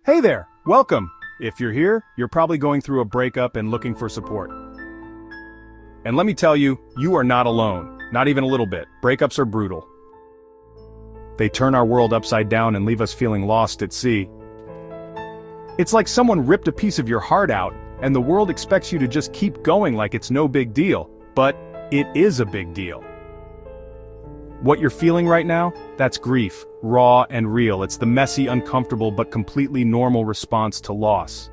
Hey there, welcome. If you're here, you're probably going through a breakup and looking for support. And let me tell you, you are not alone, not even a little bit. Breakups are brutal. They turn our world upside down and leave us feeling lost at sea. It's like someone ripped a piece of your heart out, and the world expects you to just keep going like it's no big deal. But it is a big deal. What you're feeling right now, that's grief, raw and real. It's the messy, uncomfortable, but completely normal response to loss.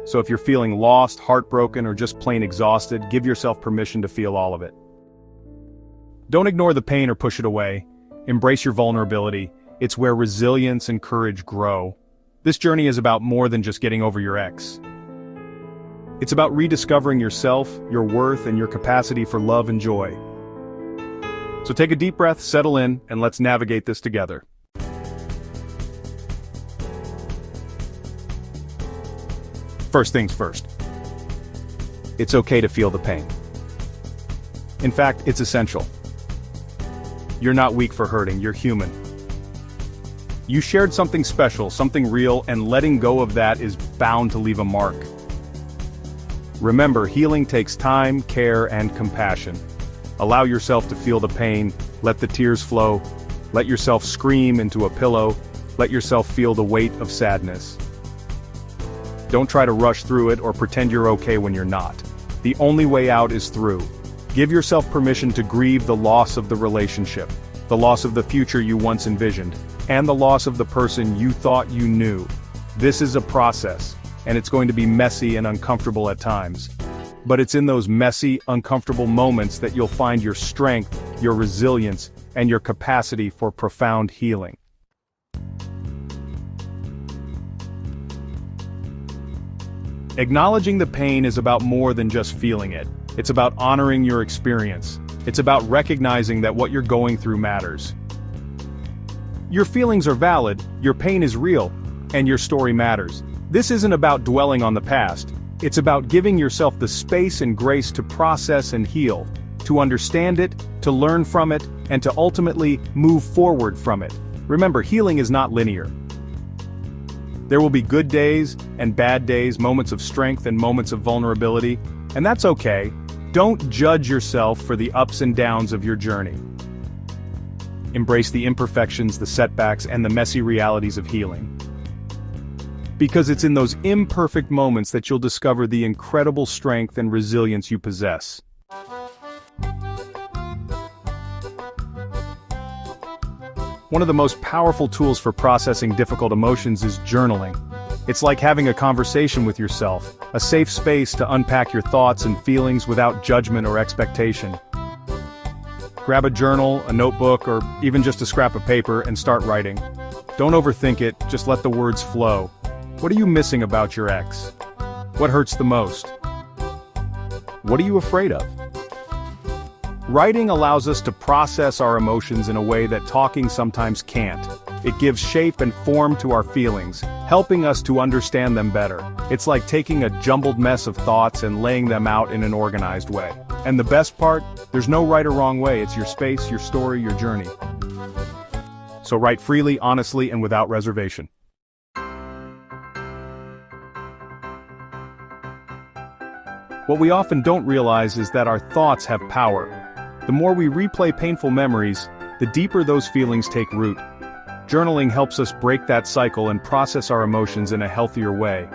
So if you're feeling lost, heartbroken, or just plain exhausted, give yourself permission to feel all of it. Don't ignore the pain or push it away. Embrace your vulnerability. It's where resilience and courage grow. This journey is about more than just getting over your ex. It's about rediscovering yourself, your worth, and your capacity for love and joy. So take a deep breath, settle in, and let's navigate this together. First things first. It's okay to feel the pain. In fact, it's essential. You're not weak for hurting, you're human. You shared something special, something real, and letting go of that is bound to leave a mark. Remember, healing takes time, care, and compassion. Allow yourself to feel the pain, let the tears flow, let yourself scream into a pillow, let yourself feel the weight of sadness. Don't try to rush through it or pretend you're okay when you're not. The only way out is through. Give yourself permission to grieve the loss of the relationship, the loss of the future you once envisioned, and the loss of the person you thought you knew. This is a process, and it's going to be messy and uncomfortable at times. But it's in those messy, uncomfortable moments that you'll find your strength, your resilience, and your capacity for profound healing. Acknowledging the pain is about more than just feeling it. It's about honoring your experience. It's about recognizing that what you're going through matters. Your feelings are valid, your pain is real, and your story matters. This isn't about dwelling on the past. It's about giving yourself the space and grace to process and heal, to understand it, to learn from it, and to ultimately move forward from it. Remember, healing is not linear. There will be good days and bad days, moments of strength and moments of vulnerability, and that's okay. Don't judge yourself for the ups and downs of your journey. Embrace the imperfections, the setbacks, and the messy realities of healing. Because it's in those imperfect moments that you'll discover the incredible strength and resilience you possess. One of the most powerful tools for processing difficult emotions is journaling. It's like having a conversation with yourself, a safe space to unpack your thoughts and feelings without judgment or expectation. Grab a journal, a notebook, or even just a scrap of paper and start writing. Don't overthink it, just let the words flow. What are you missing about your ex? What hurts the most? What are you afraid of? Writing allows us to process our emotions in a way that talking sometimes can't. It gives shape and form to our feelings, helping us to understand them better. It's like taking a jumbled mess of thoughts and laying them out in an organized way. And the best part, there's no right or wrong way. It's your space, your story, your journey. So write freely, honestly, and without reservation. What we often don't realize is that our thoughts have power. The more we replay painful memories, the deeper those feelings take root. Journaling helps us break that cycle and process our emotions in a healthier way.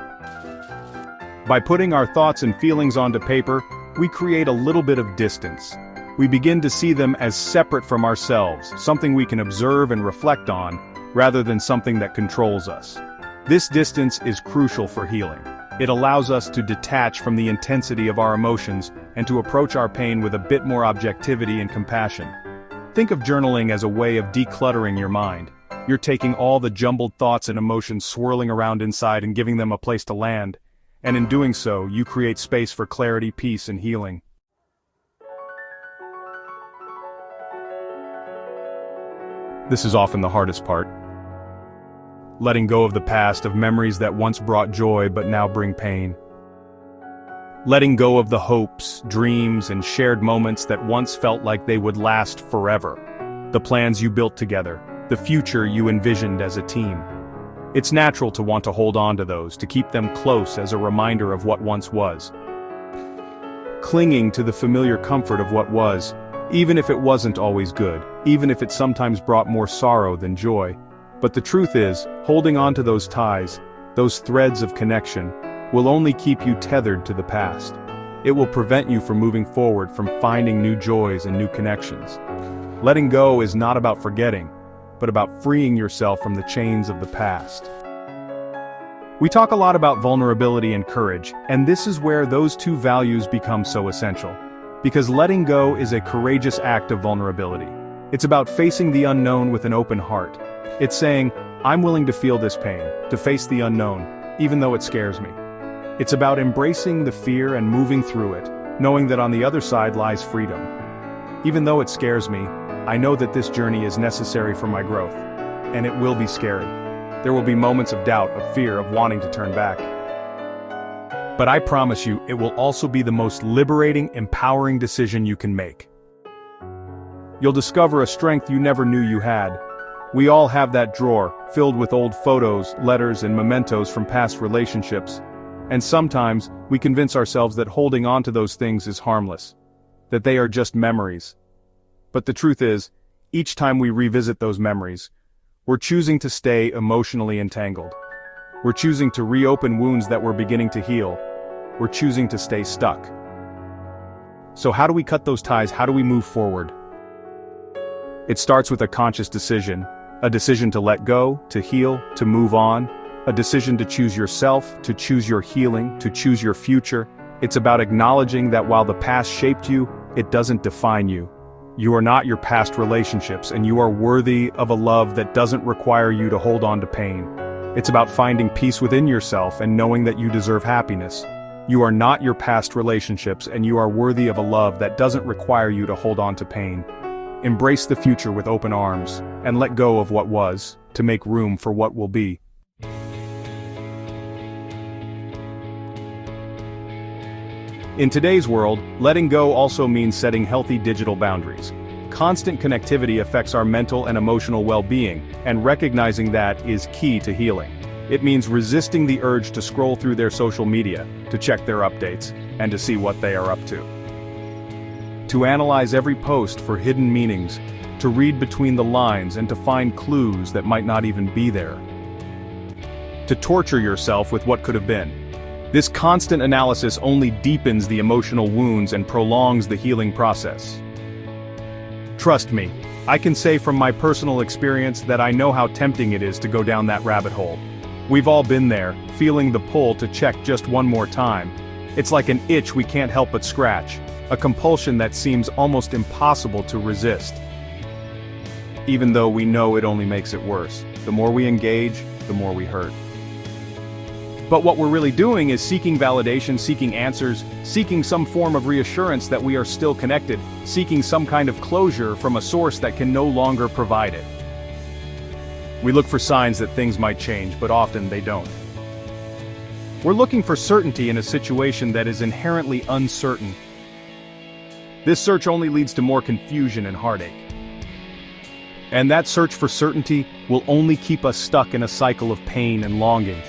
By putting our thoughts and feelings onto paper, we create a little bit of distance. We begin to see them as separate from ourselves, something we can observe and reflect on, rather than something that controls us. This distance is crucial for healing. It allows us to detach from the intensity of our emotions and to approach our pain with a bit more objectivity and compassion. Think of journaling as a way of decluttering your mind. You're taking all the jumbled thoughts and emotions swirling around inside and giving them a place to land. And in doing so, you create space for clarity, peace, and healing. This is often the hardest part. Letting go of the past, of memories that once brought joy but now bring pain. Letting go of the hopes, dreams, and shared moments that once felt like they would last forever. The plans you built together, the future you envisioned as a team. It's natural to want to hold on to those, to keep them close as a reminder of what once was. Clinging to the familiar comfort of what was, even if it wasn't always good, even if it sometimes brought more sorrow than joy. But the truth is, holding on to those ties, those threads of connection, will only keep you tethered to the past. It will prevent you from moving forward, from finding new joys and new connections. Letting go is not about forgetting, but about freeing yourself from the chains of the past. We talk a lot about vulnerability and courage, and this is where those two values become so essential. Because letting go is a courageous act of vulnerability. It's about facing the unknown with an open heart. It's saying, I'm willing to feel this pain, to face the unknown, even though it scares me. It's about embracing the fear and moving through it, knowing that on the other side lies freedom. Even though it scares me, I know that this journey is necessary for my growth. And it will be scary. There will be moments of doubt, of fear, of wanting to turn back. But I promise you, it will also be the most liberating, empowering decision you can make. You'll discover a strength you never knew you had. We all have that drawer, filled with old photos, letters, and mementos from past relationships. And sometimes, we convince ourselves that holding on to those things is harmless. That they are just memories. But the truth is, each time we revisit those memories, we're choosing to stay emotionally entangled. We're choosing to reopen wounds that were beginning to heal. We're choosing to stay stuck. So how do we cut those ties? How do we move forward? It starts with a conscious decision. A decision to let go, to heal, to move on. A decision to choose yourself, to choose your healing, to choose your future. It's about acknowledging that while the past shaped you, it doesn't define you. You are not your past relationships, and you are worthy of a love that doesn't require you to hold on to pain. It's about finding peace within yourself and knowing that you deserve happiness. You are not your past relationships, and you are worthy of a love that doesn't require you to hold on to pain. Embrace the future with open arms, and let go of what was, to make room for what will be. In today's world, letting go also means setting healthy digital boundaries. Constant connectivity affects our mental and emotional well-being, and recognizing that is key to healing. It means resisting the urge to scroll through their social media, to check their updates, and to see what they are up to. To analyze every post for hidden meanings, to read between the lines and to find clues that might not even be there. To torture yourself with what could have been. This constant analysis only deepens the emotional wounds and prolongs the healing process. Trust me, I can say from my personal experience that I know how tempting it is to go down that rabbit hole. We've all been there, feeling the pull to check just one more time. It's like an itch we can't help but scratch, a compulsion that seems almost impossible to resist. Even though we know it only makes it worse. The more we engage, the more we hurt. But what we're really doing is seeking validation, seeking answers, seeking some form of reassurance that we are still connected, seeking some kind of closure from a source that can no longer provide it. We look for signs that things might change, but often they don't. We're looking for certainty in a situation that is inherently uncertain. This search only leads to more confusion and heartache. And that search for certainty will only keep us stuck in a cycle of pain and longing.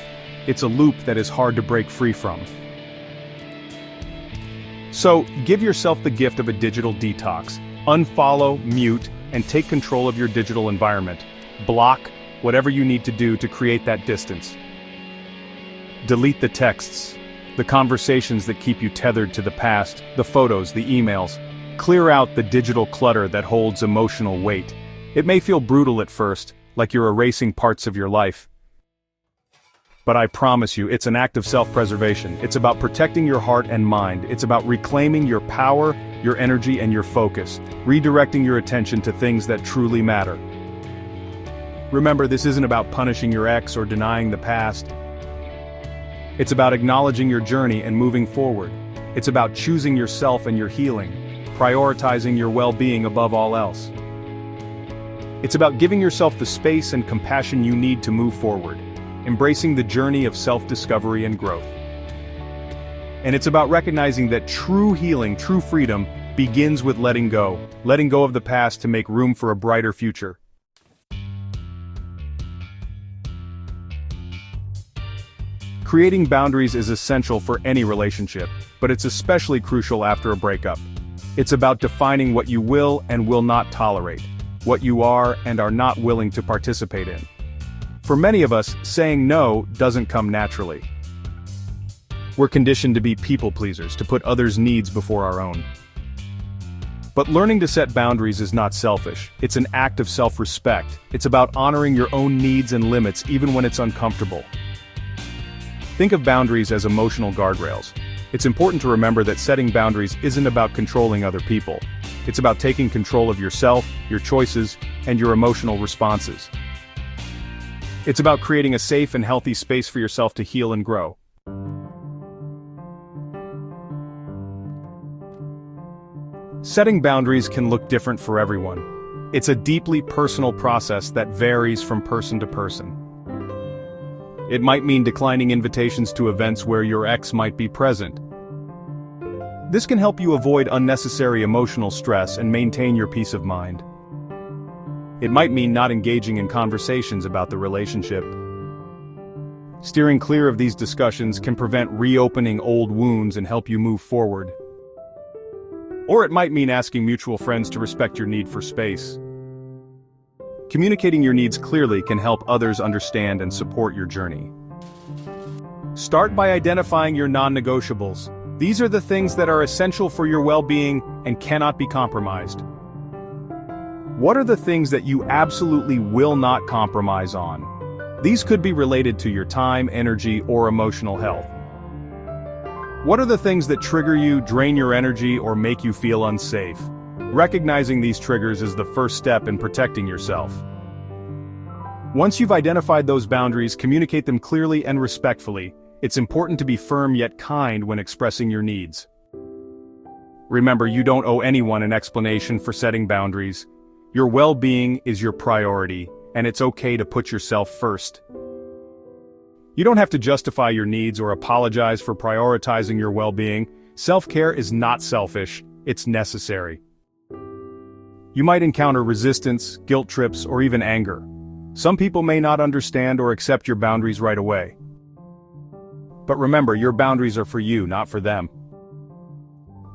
It's a loop that is hard to break free from. So, give yourself the gift of a digital detox. Unfollow, mute, and take control of your digital environment. Block whatever you need to do to create that distance. Delete the texts, the conversations that keep you tethered to the past, the photos, the emails. Clear out the digital clutter that holds emotional weight. It may feel brutal at first, like you're erasing parts of your life. But I promise you, it's an act of self-preservation. It's about protecting your heart and mind. It's about reclaiming your power, your energy, and your focus. Redirecting your attention to things that truly matter. Remember, this isn't about punishing your ex or denying the past. It's about acknowledging your journey and moving forward. It's about choosing yourself and your healing, prioritizing your well-being above all else. It's about giving yourself the space and compassion you need to move forward. Embracing the journey of self-discovery and growth. And it's about recognizing that true healing, true freedom, begins with letting go of the past to make room for a brighter future. Creating boundaries is essential for any relationship, but it's especially crucial after a breakup. It's about defining what you will and will not tolerate, what you are and are not willing to participate in. For many of us, saying no doesn't come naturally. We're conditioned to be people pleasers, to put others' needs before our own. But learning to set boundaries is not selfish, it's an act of self-respect. It's about honoring your own needs and limits even when it's uncomfortable. Think of boundaries as emotional guardrails. It's important to remember that setting boundaries isn't about controlling other people. It's about taking control of yourself, your choices, and your emotional responses. It's about creating a safe and healthy space for yourself to heal and grow. Setting boundaries can look different for everyone. It's a deeply personal process that varies from person to person. It might mean declining invitations to events where your ex might be present. This can help you avoid unnecessary emotional stress and maintain your peace of mind. It might mean not engaging in conversations about the relationship. Steering clear of these discussions can prevent reopening old wounds and help you move forward. Or it might mean asking mutual friends to respect your need for space. Communicating your needs clearly can help others understand and support your journey. Start by identifying your non-negotiables. These are the things that are essential for your well-being and cannot be compromised. What are the things that you absolutely will not compromise on? These could be related to your time, energy, or emotional health. What are the things that trigger you, drain your energy, or make you feel unsafe? Recognizing these triggers is the first step in protecting yourself. Once you've identified those boundaries, communicate them clearly and respectfully. It's important to be firm yet kind when expressing your needs. Remember, you don't owe anyone an explanation for setting boundaries. Your well-being is your priority, and it's okay to put yourself first. You don't have to justify your needs or apologize for prioritizing your well-being. Self-care is not selfish, it's necessary. You might encounter resistance, guilt trips, or even anger. Some people may not understand or accept your boundaries right away. But remember, your boundaries are for you, not for them.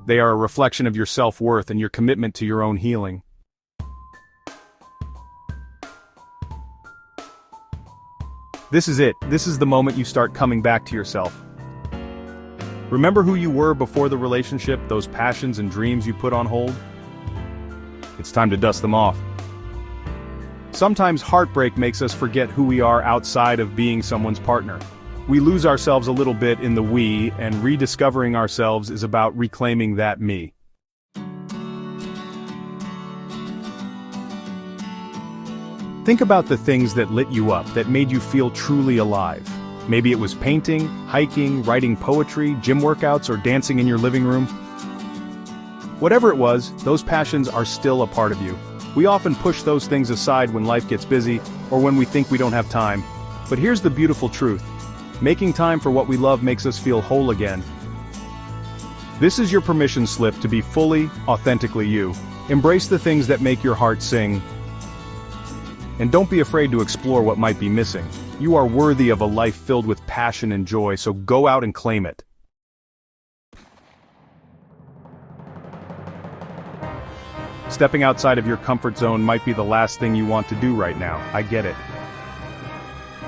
They are a reflection of your self-worth and your commitment to your own healing. This is it. This is the moment you start coming back to yourself. Remember who you were before the relationship, those passions and dreams you put on hold? It's time to dust them off. Sometimes heartbreak makes us forget who we are outside of being someone's partner. We lose ourselves a little bit in the we, and rediscovering ourselves is about reclaiming that me. Think about the things that lit you up, that made you feel truly alive. Maybe it was painting, hiking, writing poetry, gym workouts, or dancing in your living room. Whatever it was, those passions are still a part of you. We often push those things aside when life gets busy, or when we think we don't have time. But here's the beautiful truth. Making time for what we love makes us feel whole again. This is your permission slip to be fully, authentically you. Embrace the things that make your heart sing. And don't be afraid to explore what might be missing. You are worthy of a life filled with passion and joy, so go out and claim it. Stepping outside of your comfort zone might be the last thing you want to do right now, I get it.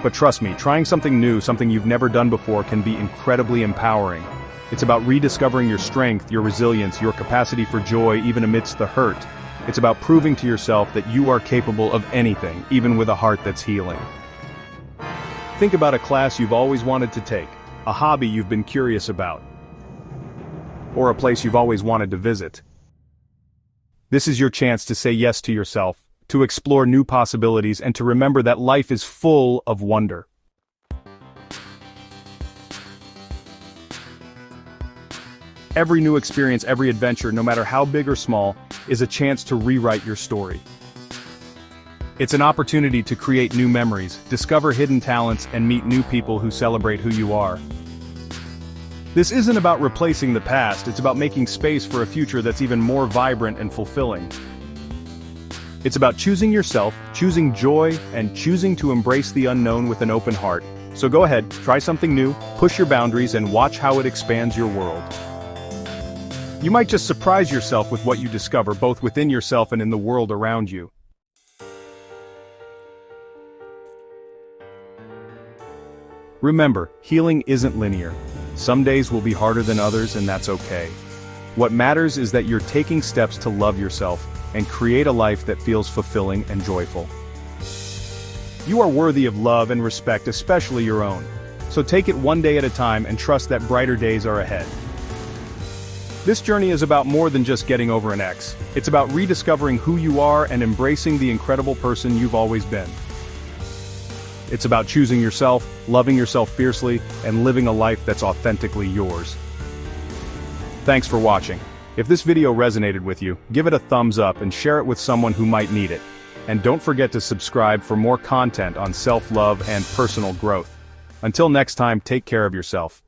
But trust me, trying something new, something you've never done before, can be incredibly empowering. It's about rediscovering your strength, your resilience, your capacity for joy even amidst the hurt. It's about proving to yourself that you are capable of anything, even with a heart that's healing. Think about a class you've always wanted to take, a hobby you've been curious about, or a place you've always wanted to visit. This is your chance to say yes to yourself, to explore new possibilities, and to remember that life is full of wonder. Every new experience, every adventure, no matter how big or small, is a chance to rewrite your story. It's an opportunity to create new memories, discover hidden talents, and meet new people who celebrate who you are. This isn't about replacing the past, it's about making space for a future that's even more vibrant and fulfilling. It's about choosing yourself, choosing joy, and choosing to embrace the unknown with an open heart. So go ahead, try something new, push your boundaries, and watch how it expands your world. You might just surprise yourself with what you discover both within yourself and in the world around you. Remember, healing isn't linear. Some days will be harder than others, and that's okay. What matters is that you're taking steps to love yourself and create a life that feels fulfilling and joyful. You are worthy of love and respect, especially your own. So take it one day at a time and trust that brighter days are ahead. This journey is about more than just getting over an ex. It's about rediscovering who you are and embracing the incredible person you've always been. It's about choosing yourself, loving yourself fiercely, and living a life that's authentically yours. Thanks for watching. If this video resonated with you, give it a thumbs up and share it with someone who might need it. And don't forget to subscribe for more content on self-love and personal growth. Until next time, take care of yourself.